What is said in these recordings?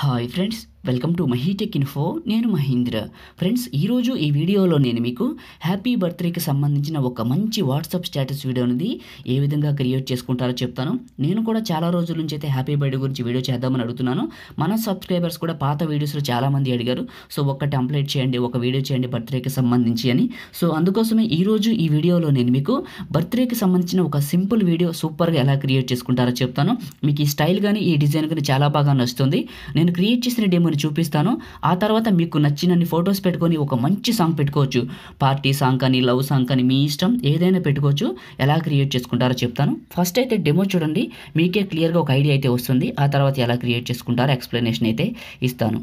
Hi friends, welcome to Mahi tech info. నేను Mahindra. Friends, ఈరోజు ఈ వీడియోలో నేను మీకు హ్యాపీ బర్త్డేకి సంబంధించిన ఒక మంచి వాట్సాప్ స్టేటస్ వీడియో అనేది ఏ విధంగా క్రియేట్ చేసుకుంటారో చెప్తాను. నేను కూడా చాలా రోజుల నుంచి అయితే హ్యాపీ బర్త్డే గురించి వీడియో చేద్దామని అడుగుతున్నాను. మన సబ్స్క్రైబర్స్ కూడా పాత వీడియోస్లో చాలామంది అడిగారు, సో ఒక టెంప్లెట్ చేయండి, ఒక వీడియో చేయండి బర్త్డేకి సంబంధించి అని. సో అందుకోసమే ఈరోజు ఈ వీడియోలో నేను మీకు బర్త్డేకి సంబంధించిన ఒక సింపుల్ వీడియో సూపర్గా ఎలా క్రియేట్ చేసుకుంటారో చెప్తాను. మీకు ఈ స్టైల్ కానీ ఈ డిజైన్ కానీ చాలా బాగా నచ్చుతుంది. నేను క్రియేట్ చేసిన డెమోని చూపిస్తాను. ఆ తర్వాత మీకు నచ్చినన్ని ఫొటోస్ పెట్టుకొని ఒక మంచి సాంగ్ పెట్టుకోవచ్చు. పార్టీ సాంగ్ కానీ, లవ్ సాంగ్ కానీ, మీ ఇష్టం ఏదైనా పెట్టుకోవచ్చు. ఎలా క్రియేట్ చేసుకుంటారో చెప్తాను. ఫస్ట్ అయితే డెమో చూడండి, మీకే క్లియర్గా ఒక ఐడియా అయితే వస్తుంది. ఆ తర్వాత ఎలా క్రియేట్ చేసుకుంటారో ఎక్స్ప్లెనేషన్ అయితే ఇస్తాను.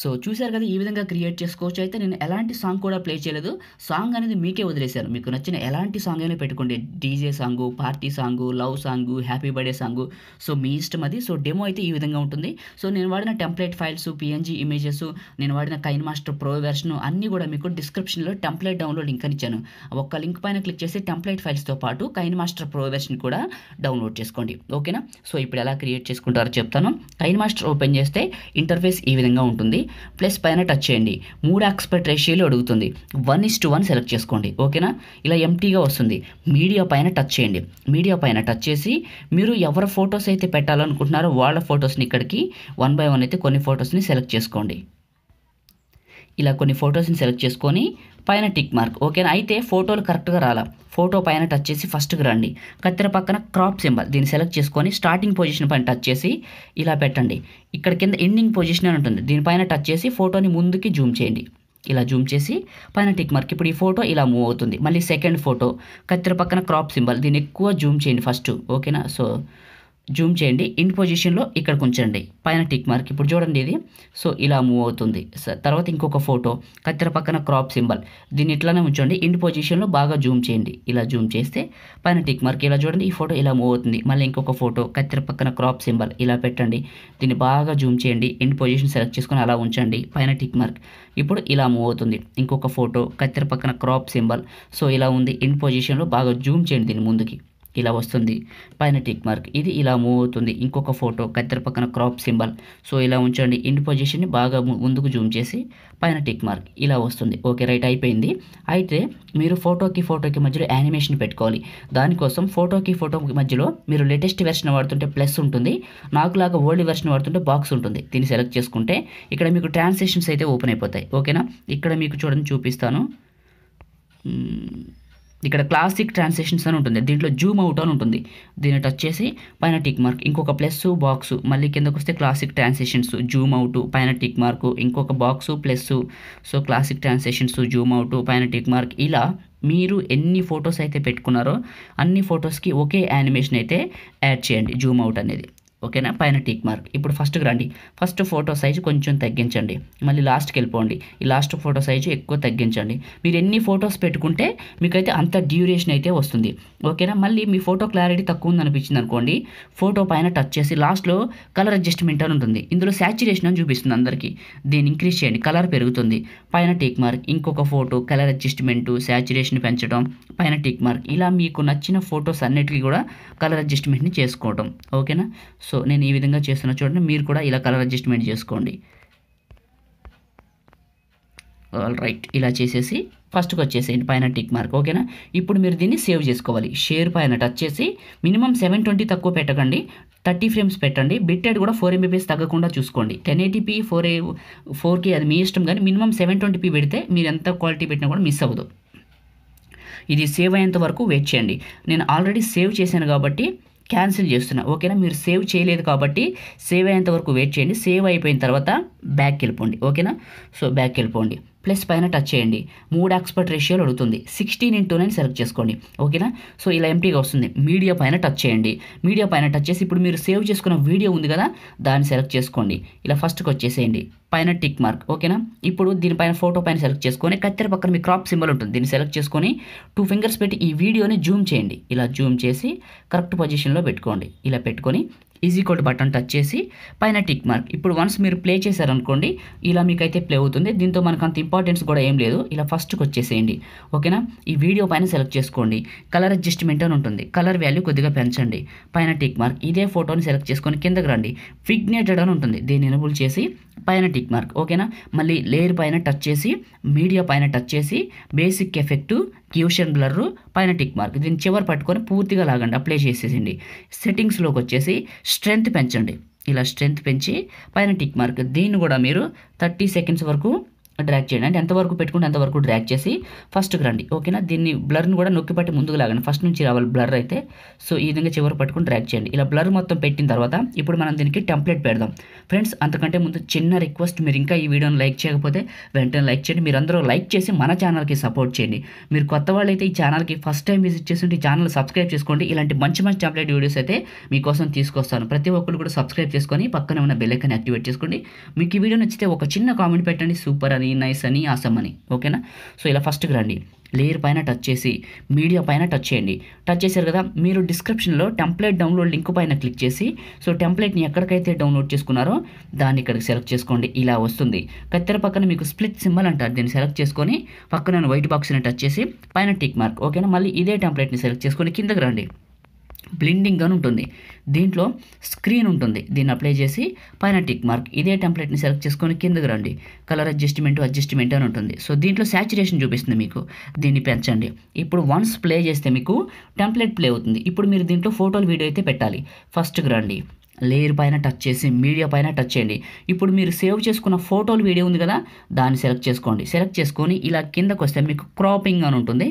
సో చూశారు కదా, ఈ విధంగా క్రియేట్ చేసుకోవచ్చు. అయితే నేను ఎలాంటి సాంగ్ కూడా ప్లే చేయలేదు. సాంగ్ అనేది మీకే వదిలేశాను. మీకు నచ్చిన ఎలాంటి సాంగ్ అయినా పెట్టుకోండి. DJ song, party song, love song, happy birthday song, so మీ ఇష్టం అది. సో డెమో అయితే ఈ విధంగా ఉంటుంది. సో నేను వాడిన టెంప్లెట్ ఫైల్స్, పిఎన్జీ ఇమేజెస్, నేను వాడిన కైన్మాస్టర్ ప్రో వెర్షన్ అన్నీ కూడా మీకు డిస్క్రిప్షన్లో టెంప్లెట్ డౌన్లోడ్ లింక్ అని ఇచ్చాను. ఒక్క లింక్ పైన క్లిక్ చేసి టెంప్లెట్ ఫైల్స్తో పాటు కైన్మాస్టర్ ప్రో వెర్షన్ కూడా డౌన్లోడ్ చేసుకోండి. ఓకేనా? సో ఇప్పుడు ఎలా క్రియేట్ చేసుకుంటారో చెప్తాను. కైన్మాస్టర్ ఓపెన్ చేస్తే ఇంటర్ఫేస్ ఈ విధంగా ఉంటుంది. ప్లస్ పైన టచ్ చేయండి. 3 ఆస్పెక్ట్ రేషియోలో అడుగుతుంది. 1:1 సెలెక్ట్ చేసుకోండి. ఓకేనా? ఇలా ఎంటీగా వస్తుంది. మీడియా పైన టచ్ చేయండి. మీడియా పైన టచ్ చేసి మీరు ఎవరి ఫొటోస్ అయితే పెట్టాలనుకుంటున్నారో వాళ్ళ ఫొటోస్ని ఇక్కడికి 1 by 1 అయితే కొన్ని ఫొటోస్ని సెలెక్ట్ చేసుకోండి. ఇలా కొన్ని ఫొటోస్ని సెలెక్ట్ చేసుకొని పైన టిక్ మార్క్. ఓకేనా? అయితే ఫోటోలు కరెక్ట్గా రాలా. ఫోటో పైన టచ్ చేసి ఫస్ట్కి రండి. కత్తెర పక్కన క్రాప్ సింబల్ దీన్ని సెలెక్ట్ చేసుకొని స్టార్టింగ్ పొజిషన్ పైన టచ్ చేసి ఇలా పెట్టండి. ఇక్కడ కింద ఎండింగ్ పొజిషన్ అని ఉంటుంది. దీనిపైన టచ్ చేసి ఫోటోని ముందుకి జూమ్ చేయండి. ఇలా జూమ్ చేసి పైన టిక్ మార్క్. ఇప్పుడు ఈ ఫోటో ఇలా మూవ్ అవుతుంది. మళ్ళీ సెకండ్ ఫోటో కత్తెర పక్కన క్రాప్ సింబల్ దీన్ని ఎక్కువ జూమ్ చేయండి ఫస్ట్. ఓకేనా? సో జూమ్ చేయండి. ఇన్ పొజిషన్లో ఇక్కడికి ఉంచండి. పైన టిక్ మార్క్. ఇప్పుడు చూడండి ఇది. సో ఇలా మూవ్ అవుతుంది. తర్వాత ఇంకొక ఫోటో కత్తెర పక్కన క్రాప్ సింబల్ దీన్ని ఇట్లానే ఉంచండి. ఇన్ పొజిషన్లో బాగా జూమ్ చేయండి. ఇలా జూమ్ చేస్తే పైన టిక్ మార్క్. ఇలా చూడండి, ఈ ఫోటో ఇలా మూవ్ అవుతుంది. మళ్ళీ ఇంకొక ఫోటో కత్తెర పక్కన క్రాప్ సింబల్ ఇలా పెట్టండి. దీన్ని బాగా జూమ్ చేయండి. ఇన్ పొజిషన్ సెలెక్ట్ చేసుకొని అలా ఉంచండి. పైన టిక్ మార్క్. ఇప్పుడు ఇలా మూవ్ అవుతుంది. ఇంకొక ఫోటో కత్తెర పక్కన క్రాప్ సింబల్. సో ఇలా ఉంది. ఇన్ పొజిషన్లో బాగా జూమ్ చేయండి. దీన్ని ముందుకి ఇలా వస్తుంది. పైన టిక్ మార్క్. ఇది ఇలా మూవ్ అవుతుంది. ఇంకొక ఫోటో కత్తెర పక్కన క్రాప్ సింబల్. సో ఇలా ఉంచండి. ఇండ్ పొజిషన్ని బాగా ముందుకు జూమ్ చేసి పైన టిక్ మార్క్ ఇలా వస్తుంది. ఓకే, రైట్, అయిపోయింది. అయితే మీరు ఫోటోకి మధ్యలో యానిమేషన్ పెట్టుకోవాలి. దానికోసం ఫోటోకి మధ్యలో మీరు లేటెస్ట్ వెర్షన్ వాడుతుంటే ప్లస్ ఉంటుంది. నాకులాగా ఓల్డ్ వెర్షన్ వాడుతుంటే బాక్స్ ఉంటుంది. దీన్ని సెలెక్ట్ చేసుకుంటే ఇక్కడ మీకు ట్రాన్సాక్షన్స్ అయితే ఓపెన్ అయిపోతాయి. ఓకేనా? ఇక్కడ మీకు చూడండి చూపిస్తాను. ఇక్కడ క్లాసిక్ ట్రాన్సాక్షన్స్ అని ఉంటుంది. దీంట్లో జూమ్ అవుట్ అని ఉంటుంది. దీన్ని టచ్ చేసి పైన టిక్ మార్క్. ఇంకొక ప్లస్ బాక్స్. మళ్ళీ కిందకు వస్తే క్లాసిక్ ట్రాన్సాక్షన్స్ జూమ్ అవుట్ పైన టిక్ మార్క్. ఇంకొక box plus. So classic transactions Zoom out పైన టిక్ మార్క్. ఇలా మీరు ఎన్ని ఫొటోస్ అయితే పెట్టుకున్నారో అన్ని ఫొటోస్కి ఒకే యానిమేషన్ అయితే యాడ్ చేయండి, జూమ్ అవుట్ అనేది. ఓకేనా? పైన టిక్ మార్క్. ఇప్పుడు ఫస్ట్కి రండి. ఫస్ట్ ఫోటో సైజు కొంచెం తగ్గించండి. మళ్ళీ లాస్ట్కి వెళ్ళిపోండి. ఈ లాస్ట్ ఫోటో సైజు ఎక్కువ తగ్గించండి. మీరు ఎన్ని ఫొటోస్ పెట్టుకుంటే మీకైతే అంత డ్యూరేషన్ అయితే వస్తుంది. ఓకేనా? మళ్ళీ మీ ఫోటో క్లారిటీ తక్కువ ఉంది అనిపించింది అనుకోండి, ఫోటో పైన టచ్ చేసి లాస్ట్లో కలర్ అడ్జస్ట్మెంట్ అని ఉంటుంది. ఇందులో శాచ్యురేషన్ అని చూపిస్తుంది అందరికీ. దీన్ని ఇంక్రీజ్ చేయండి, కలర్ పెరుగుతుంది. పైన టిక్ మార్క్. ఇంకొక ఫోటో కలర్ అడ్జస్ట్మెంట్, శాచ్యురేషన్ పెంచడం, పైన టిక్ మార్క్. ఇలా మీకు నచ్చిన ఫొటోస్ అన్నిటికీ కూడా కలర్ అడ్జస్ట్మెంట్ని చేసుకోవడం. ఓకేనా? సో నేను ఈ విధంగా చేస్తున్నా చూడండి. మీరు కూడా ఇలా కలర్ అడ్జస్ట్మెంట్ చేసుకోండి. ఆల్ రైట్, ఇలా చేసేసి ఫస్ట్కి వచ్చేసేయండి పైన టిక్ మార్క్. ఓకేనా? ఇప్పుడు మీరు దీన్ని సేవ్ చేసుకోవాలి. షేర్ పైన టచ్ చేసి మినిమం 720 తక్కువ పెట్టకండి, 30 frames పెట్టండి. బిట్ రేట్ కూడా 4 MB తగ్గకుండా చూసుకోండి. 1080p 4K అది మీ ఇష్టం, కానీ మినిమం 720p పెడితే మీరు ఎంత క్వాలిటీ పెట్టినా కూడా మిస్ అవ్వదు. ఇది సేవ్ అయ్యేంత వరకు వెయిట్ చేయండి. నేను ఆల్రెడీ సేవ్ చేశాను కాబట్టి క్యాన్సిల్ చేస్తున్నా. ఓకేనా? మీరు సేవ్ చేయలేదు కాబట్టి సేవ్ అయ్యేంత వరకు వెయిట్ చేయండి. సేవ్ అయిపోయిన తర్వాత బ్యాక్కి వెళ్ళిపోండి. ఓకేనా? సో బ్యాక్కి వెళ్ళిపోండి. ప్లస్ పైన టచ్ చేయండి. 3 ఆస్పెక్ట్ రేషియోలు అడుగుతుంది. 16:9 సెలెక్ట్ చేసుకోండి. ఓకేనా? సో ఇలా ఎంటీగా వస్తుంది. మీడియా పైన టచ్ చేయండి. మీడియా పైన టచ్ చేసి ఇప్పుడు మీరు సేవ్ చేసుకున్న వీడియో ఉంది కదా, దాన్ని సెలెక్ట్ చేసుకోండి. ఇలా ఫస్ట్కి వచ్చేసేయండి. పైన టిక్ మార్క్. ఓకేనా? ఇప్పుడు దీనిపైన ఫోటో పైన సెలెక్ట్ చేసుకొని కత్తెర పక్కన మీ క్రాప్ సింబల్ ఉంటుంది. దీన్ని సెలెక్ట్ చేసుకొని 2 fingers పెట్టి ఈ వీడియోని జూమ్ చేయండి. ఇలా జూమ్ చేసి కరెక్ట్ పొజిషన్లో పెట్టుకోండి. ఇలా పెట్టుకొని బటన్ టచ్ చేసి పైన టిక్ మార్క్. ఇప్పుడు వన్స్ మీరు ప్లే చేశారనుకోండి, ఇలా మీకైతే ప్లే అవుతుంది. దీంతో మనకు అంత ఇంపార్టెన్స్ కూడా ఏం లేదు. ఇలా ఫస్ట్కి వచ్చేసేయండి, ఓకేనా. ఈ వీడియో పైన సెలెక్ట్ చేసుకోండి, కలర్ అడ్జస్ట్మెంట్ అని ఉంటుంది, కలర్ వాల్యూ కొద్దిగా పెంచండి, పైన టిక్ మార్క్. ఇదే ఫోటోని సెలెక్ట్ చేసుకొని కిందకి రండి, విగ్నేటెడ్ అని ఉంటుంది, దీన్ని ఎనేబుల్ చేసి పైన టిక్ మార్క్, ఓకేనా. మళ్ళీ లేయర్ పైన టచ్ చేసి, మీడియా పైన టచ్ చేసి, బేసిక్ ఎఫెక్ట్, క్యూషన్ బ్లర్ పైన టిక్ మార్క్, దీన్ని చివరి పట్టుకొని పూర్తిగా లాగండి, అప్లై చేసేసిండి. సెట్టింగ్స్లోకి వచ్చేసి స్ట్రెంత్ పెంచండి, ఇలా స్ట్రెంత్ పెంచి పైన టిక్ మార్క్. దీన్ని కూడా మీరు 30 సెకండ్స్ వరకు డ్రాగ్ చేయండి, అంటే ఎంతవరకు పెట్టుకుంటే అంతవరకు డ్రాగ్ చేసి ఫస్ట్కి రండి, ఓకేనా. దీన్ని బ్లర్ని కూడా నొక్కి పట్టి ముందుకు లాగండి, ఫస్ట్ నుంచి రావాలి బ్లర్ అయితే. సో ఈ విధంగా చివరి పట్టుకుని డ్రాగ్ చేయండి. ఇలా బ్లర్ మొత్తం పెట్టిన తర్వాత ఇప్పుడు మనం దీనికి టెంప్లెట్ పెడదాం. ఫ్రెండ్స్, అంతకంటే ముందు చిన్న రిక్వెస్ట్, మీరు ఇంకా ఈ వీడియోని లైక్ చేయకపోతే వెంటనే లైక్ చేయండి. మీరు అందరూ లైక్ చేసి మన ఛానల్కి సపోర్ట్ చేయండి. మీరు కొత్త వాళ్ళు అయితే ఈ ఛానల్కి ఫస్ట్ టైం విజిట్ చేస్తుంటే ఈ ఛానల్ సబ్స్క్రైబ్ చేసుకోండి. ఇలాంటి మంచి మంచి టెంప్లెట్ వీడియోస్ అయితే మీకోసం తీసుకొస్తాను. ప్రతి ఒక్కరు కూడా సబ్స్క్రైబ్ చేసుకొని పక్కనే ఉన్న బెల్ ఐకాన్ యాక్టివేట్ చేసుకోండి. మీకు ఈ వీడియో నచ్చితే ఒక చిన్న కామెంట్ పెట్టండి, సూపర్ అని, నైస్ అని, ఆసమ్ అని, ఓకేనా. సో ఇలా ఫస్ట్కి రండి, లేయర్ పైన టచ్ చేసి మీడియా పైన టచ్ చేయండి. టచ్ చేశారు కదా, మీరు డిస్క్రిప్షన్లో టెంప్లెట్ డౌన్లోడ్ లింక్ పైన క్లిక్ చేసి, సో టెంప్లెట్ని ఎక్కడికైతే డౌన్లోడ్ చేసుకున్నారో దాన్ని ఇక్కడికి సెలెక్ట్ చేసుకోండి. ఇలా వస్తుంది. కత్తెర పక్కన మీకు స్ప్లిట్ సింబల్ అంటారు, దీన్ని సెలెక్ట్ చేసుకొని పక్కన వైట్ బాక్స్ని టచ్ చేసి పైన టిక్ మార్క్, ఓకేనా. మళ్ళీ ఇదే టెంప్లెట్ని సెలెక్ట్ చేసుకొని కిందకి రండి, బ్లెండింగ్ అని ఉంటుంది, దీంట్లో స్క్రీన్ ఉంటుంది, దీన్ని అప్లై చేసి పైన టిక్ మార్క్. ఇదే టెంప్లెట్ని సెలెక్ట్ చేసుకొని కిందకి రండి, కలర్ అడ్జస్ట్మెంట్ అని ఉంటుంది. సో దీంట్లో శాచురేషన్ చూపిస్తుంది మీకు, దీన్ని పెంచండి. ఇప్పుడు వన్స్ ప్లే చేస్తే మీకు టెంప్లెట్ ప్లే అవుతుంది. ఇప్పుడు మీరు దీంట్లో ఫోటోలు వీడియో అయితే పెట్టాలి. ఫస్ట్కి రండి, లేయర్ పైన టచ్ చేసి మీడియా పైన టచ్ చేయండి. ఇప్పుడు మీరు సేవ్ చేసుకున్న ఫోటోలు వీడియో ఉంది కదా, దాన్ని సెలెక్ట్ చేసుకోండి. సెలెక్ట్ చేసుకొని ఇలా కిందకు వస్తే మీకు క్రాపింగ్ అని ఉంటుంది,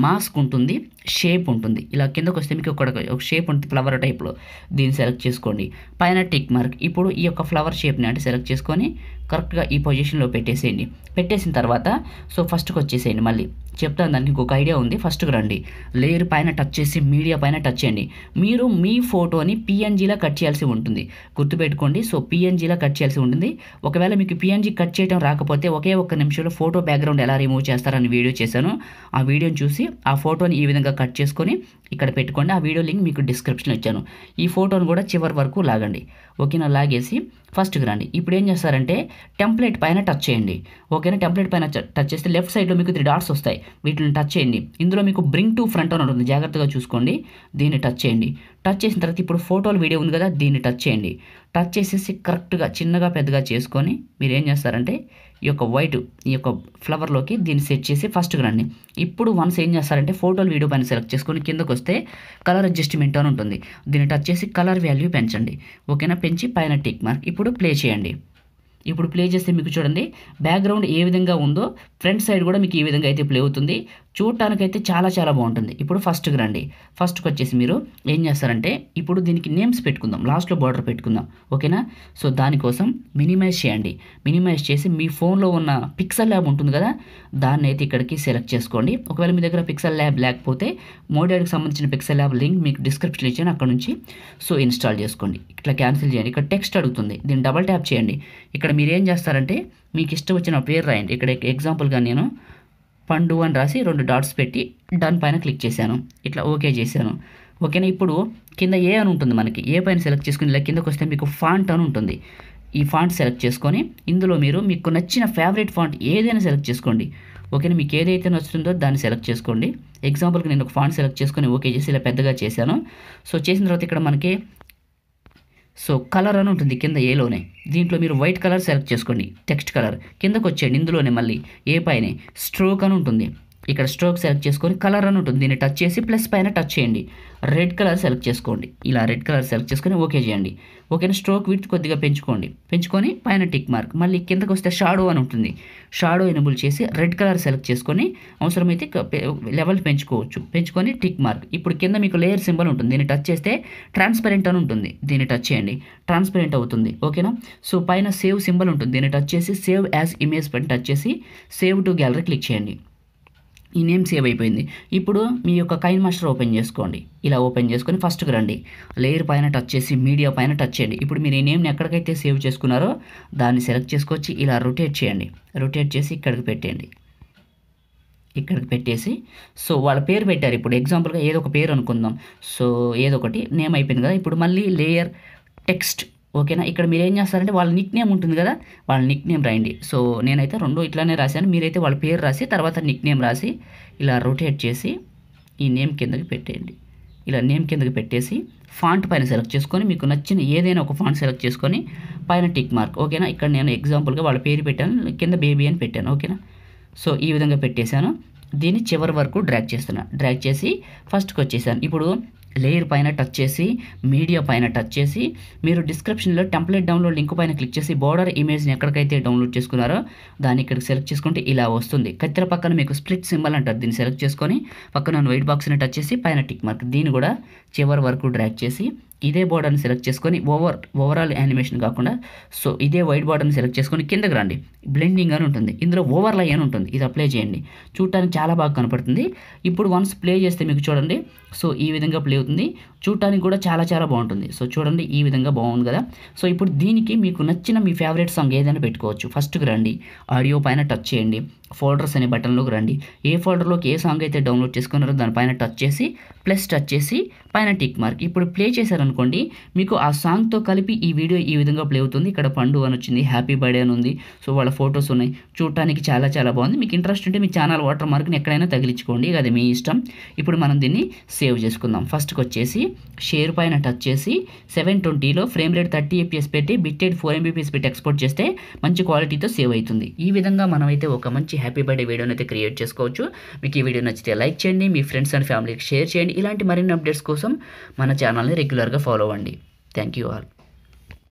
మాస్క్ ఉంటుంది, షేప్ ఉంటుంది. ఇలా కిందకు వస్తే మీకు ఒక షేప్ ఉంటుంది ఫ్లవర్ టైప్లో, దీన్ని సెలెక్ట్ చేసుకోండి. పైన టిక్ మార్క్. ఇప్పుడు ఈ యొక్క ఫ్లవర్ షేప్ని అంటే సెలెక్ట్ చేసుకొని కరెక్ట్గా ఈ పొజిషన్లో పెట్టేసేయండి. పెట్టేసిన తర్వాత సో ఫస్ట్కి వచ్చేసేయండి. మళ్ళీ చెప్తాను, దానికి ఇంకొక ఐడియా ఉంది. ఫస్ట్కి రండి, లేయర్ పైన టచ్ చేసి మీడియా పైన టచ్ చేయండి. మీరు మీ ఫోటోని పిఎన్జీలా కట్ చేయాల్సి ఉంటుంది, గుర్తుపెట్టుకోండి. సో పిఎన్జీలా కట్ చేయాల్సి ఉంటుంది. ఒకవేళ మీకు పిఎన్జీ కట్ చేయడం రాకపోతే ఒకే ఒక్క నిమిషంలో ఫోటో బ్యాక్గ్రౌండ్ ఎలా రిమూవ్ చేస్తారని వీడియో చేశాను. ఆ వీడియోని చూసి ఆ ఫోటోని ఈ విధంగా కట్ చేసుకొని ఇక్కడ పెట్టుకోండి. ఆ వీడియో లింక్ మీకు డిస్క్రిప్షన్లో ఇచ్చాను. ఈ ఫోటోను కూడా చివరి వరకు లాగండి, ఓకేనా. లాగేసి ఫస్ట్కి రండి. ఇప్పుడు ఏం చేస్తారంటే టెంప్లెట్ పైన టచ్ చేయండి, ఓకేనా. టెంప్లెట్ పైన టచ్ చేస్తే లెఫ్ట్ సైడ్లో మీకు 3 డాట్స్ వస్తాయి, వీటిని టచ్ చేయండి. ఇందులో మీకు బ్రింగ్ టు ఫ్రంట్ అని ఉంటుంది, జాగ్రత్తగా చూసుకోండి. దీన్ని టచ్ చేయండి. టచ్ చేసిన తర్వాత ఇప్పుడు ఫోటోలు వీడియో ఉంది కదా, దీన్ని టచ్ చేయండి. టచ్ చేసేసి కరెక్ట్గా చిన్నగా పెద్దగా చేసుకొని మీరు ఏం చేస్తారంటే ఈ యొక్క వైట్ ఈ యొక్క ఫ్లవర్లోకి దీన్ని సెట్ చేసి ఫస్ట్కి రండి. ఇప్పుడు వన్స్ ఏం చేస్తారంటే ఫోటోలు వీడియో పైన సెలెక్ట్ చేసుకొని కిందకు వస్తే కలర్ అడ్జస్ట్మెంట్ అని ఉంటుంది, దీన్ని టచ్ చేసి కలర్ వాల్యూ పెంచండి, ఓకేనా. పెంచి పైన టిక్ మార్క్. ఇప్పుడు ప్లే చేయండి. ఇప్పుడు ప్లే చేస్తే మీకు చూడండి బ్యాక్గ్రౌండ్ ఏ విధంగా ఉందో ఫ్రంట్ సైడ్ కూడా మీకు ఈ విధంగా అయితే ప్లే అవుతుంది. చూడటానికైతే చాలా చాలా బాగుంటుంది. ఇప్పుడు ఫస్ట్కి రండి. ఫస్ట్కి వచ్చేసి మీరు ఏం చేస్తారంటే ఇప్పుడు దీనికి నేమ్స్ పెట్టుకుందాం, లాస్ట్లో బార్డర్ పెట్టుకుందాం, ఓకేనా. సో దానికోసం మినిమైజ్ చేయండి. మినిమైజ్ చేసి మీ ఫోన్లో ఉన్న పిక్సెల్ ల్యాబ్ ఉంటుంది కదా, దాన్ని అయితే ఇక్కడికి సెలెక్ట్ చేసుకోండి. ఒకవేళ మీ దగ్గర పిక్సెల్ ల్యాబ్ లేకపోతే మోడల్కి సంబంధించిన పిక్సెల్ ల్యాబ్ లింక్ మీకు డిస్క్రిప్షన్లో ఇచ్చాను, అక్కడ నుంచి సో ఇన్స్టాల్ చేసుకోండి. ఇట్లా క్యాన్సిల్ చేయండి. ఇక్కడ టెక్స్ట్ అడుగుతుంది, దీన్ని డబల్ ట్యాప్ చేయండి. ఇక్కడ మీరు ఏం చేస్తారంటే మీకు ఇష్టం వచ్చిన పేరు రాయండి. ఇక్కడ ఎగ్జాంపుల్గా నేను పండు అని రాసి 2 డాట్స్ పెట్టి డన్ పైన క్లిక్ చేశాను, ఇట్లా ఓకే చేశాను, ఓకేనా. ఇప్పుడు కింద ఏ అని ఉంటుంది, మనకి ఏ పైన సెలెక్ట్ చేసుకుని ఇలా కిందకు వస్తే మీకు ఫాంట్ అని ఉంటుంది. ఈ ఫాంట్ సెలెక్ట్ చేసుకొని ఇందులో మీరు మీకు నచ్చిన ఫేవరెట్ ఫాంట్ ఏదైనా సెలెక్ట్ చేసుకోండి, ఓకేనా. మీకు ఏదైతే నచ్చుతుందో దాన్ని సెలెక్ట్ చేసుకోండి. ఎగ్జాంపుల్కి నేను ఒక ఫాంట్ సెలెక్ట్ చేసుకొని ఓకే చేసి ఇలా పెద్దగా చేశాను. సో చేసిన తర్వాత ఇక్కడ మనకి సో కలర్ అని ఉంటుంది కింద ఏలోనే, దీంట్లో మీరు వైట్ కలర్ సెలెక్ట్ చేసుకోండి, టెక్స్ట్ కలర్. కిందకు వచ్చేయండి, ఇందులోనే మళ్ళీ ఏ పైనే స్ట్రోక్ అని ఉంటుంది, ఇక్కడ స్ట్రోక్ సెలెక్ట్ చేసుకొని కలర్ అని ఉంటుంది, దీన్ని టచ్ చేసి ప్లస్ పైన టచ్ చేయండి. రెడ్ కలర్ సెలెక్ట్ చేసుకోండి, ఇలా రెడ్ కలర్ సెలెక్ట్ చేసుకొని ఓకే చేయండి, ఓకేనా. స్ట్రోక్ విడ్త్ కొద్దిగా పెంచుకొని పైన టిక్ మార్క్. మళ్ళీ కిందకు వస్తే షాడో అని ఉంటుంది, షాడో ఎనేబుల్ చేసి రెడ్ కలర్ సెలెక్ట్ చేసుకొని అవసరమైతే లెవెల్ పెంచుకొని టిక్ మార్క్. ఇప్పుడు కింద మీకు లేయర్ సింబల్ ఉంటుంది, దీన్ని టచ్ చేస్తే ట్రాన్స్పరెంట్ అని ఉంటుంది, దీన్ని టచ్ చేయండి, ట్రాన్స్పరెంట్ అవుతుంది, ఓకేనా. సో పైన సేవ్ సింబల్ ఉంటుంది, దీన్ని టచ్ చేసి సేవ్ యాజ్ ఇమేజ్ పైన టచ్ చేసి సేవ్ టు గ్యాలరీ క్లిక్ చేయండి. ఈ నేమ్ సేవ్ అయిపోయింది. ఇప్పుడు మీ యొక్క కైన్మాస్టర్ ఓపెన్ చేసుకోండి. ఇలా ఓపెన్ చేసుకొని ఫస్ట్కి రండి, లేయర్ పైన టచ్ చేసి మీడియా పైన టచ్ చేయండి. ఇప్పుడు మీరు ఈ నేమ్ని ఎక్కడికైతే సేవ్ చేసుకున్నారో దాన్ని సెలెక్ట్ చేసుకొచ్చి ఇలా రొటేట్ చేయండి. రొటేట్ చేసి ఇక్కడికి పెట్టండి. ఇక్కడికి పెట్టేసి సో వాళ్ళ పేరు పెట్టారు. ఇప్పుడు ఎగ్జాంపుల్గా ఏదో ఒక పేరు అనుకుందాం. సో ఏదో ఒకటి నేమ్ అయిపోయింది కదా. ఇప్పుడు మళ్ళీ లేయర్ టెక్స్ట్ ఓకేనా. ఇక్కడ మీరేం చేస్తారంటే వాళ్ళ నిక్ నేమ్ ఉంటుంది కదా, వాళ్ళ నిక్ నేమ్ రాయండి. సో నేనైతే 2 ఇట్లానే రాశాను. మీరైతే వాళ్ళ పేరు రాసి తర్వాత నిక్ నేమ్ రాసి ఇలా రొటేట్ చేసి ఈ నేమ్ కిందకి పెట్టేయండి. ఇలా నేమ్ కిందకి పెట్టేసి ఫాంట్ పైన సెలెక్ట్ చేసుకొని మీకు నచ్చిన ఏదైనా ఒక ఫాంట్ సెలెక్ట్ చేసుకొని పైన టిక్ మార్క్ ఓకేనా. ఇక్కడ నేను ఎగ్జాంపుల్గా వాళ్ళ పేరు పెట్టాను, కింద బేబీ అని పెట్టాను ఓకేనా. సో ఈ విధంగా పెట్టేశాను. దీన్ని చివరి వరకు డ్రాగ్ చేస్తున్నా. డ్రాగ్ చేసి ఫస్ట్కి వచ్చేసాను. ఇప్పుడు లేయర్ పైన టచ్ చేసి మీడియా పైన టచ్ చేసి మీరు డిస్క్రిప్షన్లో టెంప్లెట్ డౌన్లోడ్ లింక్ పైన క్లిక్ చేసి బోర్డర్ ఇమేజ్ని ఎక్కడికైతే డౌన్లోడ్ చేసుకున్నారో దాన్ని ఇక్కడికి సెలెక్ట్ చేసుకుంటే ఇలా వస్తుంది. కత్తెర పక్కన మీకు స్ప్లిట్ సింబల్ అంటారు, దీన్ని సెలెక్ట్ చేసుకొని పక్కన వైట్ బాక్స్ని టచ్ చేసి పైన టిక్ మార్క్, దీన్ని కూడా చివరి వరకు డ్రాగ్ చేసి ఇదే బోర్డర్ని సెలెక్ట్ చేసుకొని ఓవరాల్ యానిమేషన్ కాకుండా సో ఇదే వైట్ బోర్డర్ని సెలెక్ట్ చేసుకొని కిందకి రండి. బ్లెండింగ్ అని ఉంటుంది, ఇందులో ఓవర్లై అని ఉంటుంది, ఇది అప్లై చేయండి. చూడటానికి చాలా బాగా కనపడుతుంది. ఇప్పుడు వన్స్ ప్లే చేస్తే మీకు చూడండి సో ఈ విధంగా ప్లే అవుతుంది. చూడటానికి కూడా చాలా చాలా బాగుంటుంది. సో చూడండి ఈ విధంగా బాగుంది కదా. సో ఇప్పుడు దీనికి మీకు నచ్చిన మీ ఫేవరెట్ సాంగ్ ఏదైనా పెట్టుకోవచ్చు. ఫస్ట్కి రండి, ఆడియో పైన టచ్ చేయండి, ఫోల్డర్స్ అనే బటన్లోకి రండి. ఏ ఫోల్డర్లోకి ఏ సాంగ్ అయితే డౌన్లోడ్ చేసుకున్నారో దానిపైన టచ్ చేసి ప్లస్ టచ్ చేసి పైన టిక్ మార్క్. ఇప్పుడు ప్లే చేశారనుకోండి మీకు ఆ సాంగ్తో కలిపి ఈ వీడియో ఈ విధంగా ప్లే అవుతుంది. ఇక్కడ పండు అని వచ్చింది, హ్యాపీ బర్త్డే అని ఉంది, సో వాళ్ళ ఫొటోస్ ఉన్నాయి. చూడటానికి చాలా చాలా బాగుంది. మీకు ఇంట్రెస్ట్ ఉంటే మీ ఛానల్ వాటర్ మార్క్ని ఎక్కడైనా తగిలించుకోండి, అది మీ ఇష్టం. ఇప్పుడు మనం దీన్ని సేవ్ చేసుకుందాం. ఫస్ట్కి వచ్చేసి షేర్ పైన టచ్ చేసి 720లో ఫ్రేమ్ రేట్ 30 fps పెట్టి బిట్టెడ్ 4 mbps పెట్టి ఎక్స్పోర్ట్ చేస్తే మంచి క్వాలిటీతో సేవ్ అవుతుంది. ఈ విధంగా మనమైతే ఒక మంచి హ్యాపీ బర్త్డే వీడియోని అయితే క్రియేట్ చేసుకోవచ్చు. మీకు ఈ వీడియో నచ్చితే లైక్ చేయండి, మీ ఫ్రెండ్స్ అండ్ ఫ్యామిలీకి షేర్ చేయండి. ఇలాంటి మరిన్ని అప్డేట్స్ కోసం మన ఛానల్ని రెగ్యులర్గా ఫాలో అవ్వండి. Thank you all.